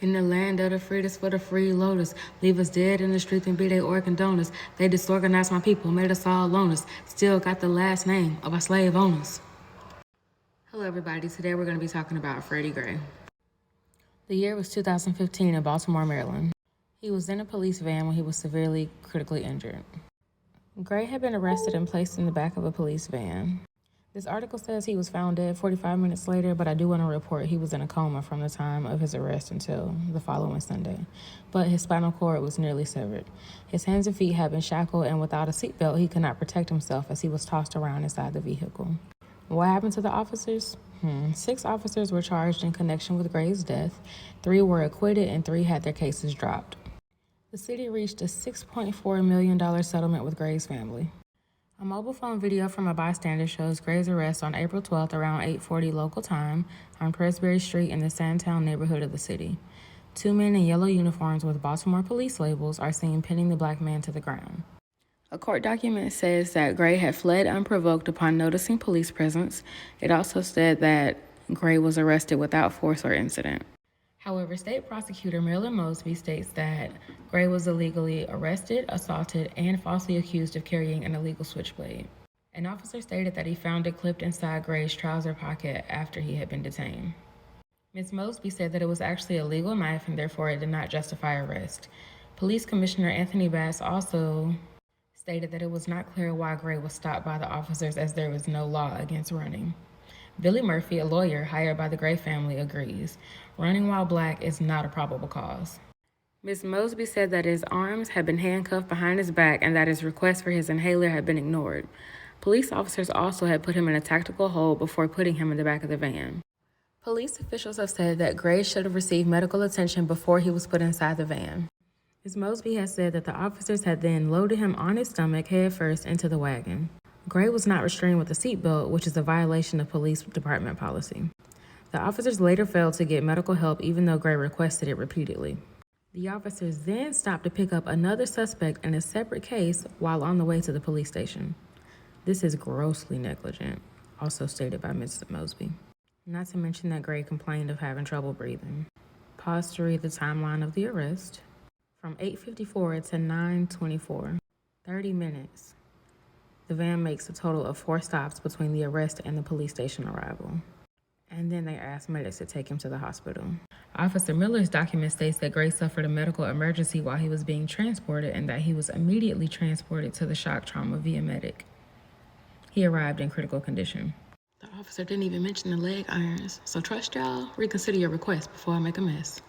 In the land of the free, that's for the free loaders. Leave us dead in the street and be they organ donors. They disorganized my people, made us all loners. Still got the last name of our slave owners. Hello, everybody. Today we're going to be talking about Freddie Gray. The year was 2015 in Baltimore, Maryland. He was in a police van when he was severely critically injured. Gray had been arrested and placed in the back of a police van. This article says he was found dead 45 minutes later, but I do want to report he was in a coma from the time of his arrest until the following Sunday. But his spinal cord was nearly severed. His hands and feet had been shackled, and without a seatbelt, he could not protect himself as he was tossed around inside the vehicle. What happened to the officers? 6 officers were charged in connection with Gray's death. 3 were acquitted, and 3 had their cases dropped. The city reached a $6.4 million settlement with Gray's family. A mobile phone video from a bystander shows Gray's arrest on April 12th around 8:40 local time on Presbury Street in the Sandtown neighborhood of the city. 2 men in yellow uniforms with Baltimore police labels are seen pinning the black man to the ground. A court document says that Gray had fled unprovoked upon noticing police presence. It also said that Gray was arrested without force or incident. However, State Prosecutor Marilyn Mosby states that Gray was illegally arrested, assaulted, and falsely accused of carrying an illegal switchblade. An officer stated that he found it clipped inside Gray's trouser pocket after he had been detained. Ms. Mosby said that it was actually a legal knife and therefore it did not justify arrest. Police Commissioner Anthony Bass also stated that it was not clear why Gray was stopped by the officers as there was no law against running. Billy Murphy, a lawyer hired by the Gray family, agrees. Running while black is not a probable cause. Ms. Mosby said that his arms had been handcuffed behind his back and that his request for his inhaler had been ignored. Police officers also had put him in a tactical hold before putting him in the back of the van. Police officials have said that Gray should have received medical attention before he was put inside the van. Ms. Mosby has said that the officers had then loaded him on his stomach head first into the wagon. Gray was not restrained with a seatbelt, which is a violation of police department policy. The officers later failed to get medical help even though Gray requested it repeatedly. The officers then stopped to pick up another suspect in a separate case while on the way to the police station. This is grossly negligent, also stated by Ms. Mosby. Not to mention that Gray complained of having trouble breathing. Pause to read the timeline of the arrest. From 8:54 to 9:24, 30 minutes. The van makes a total of 4 stops between the arrest and the police station arrival. And then they asked medics to take him to the hospital. Officer Miller's document states that Gray suffered a medical emergency while he was being transported and that he was immediately transported to the shock trauma via medic. He arrived in critical condition. The officer didn't even mention the leg irons, so trust y'all, reconsider your request before I make a mess.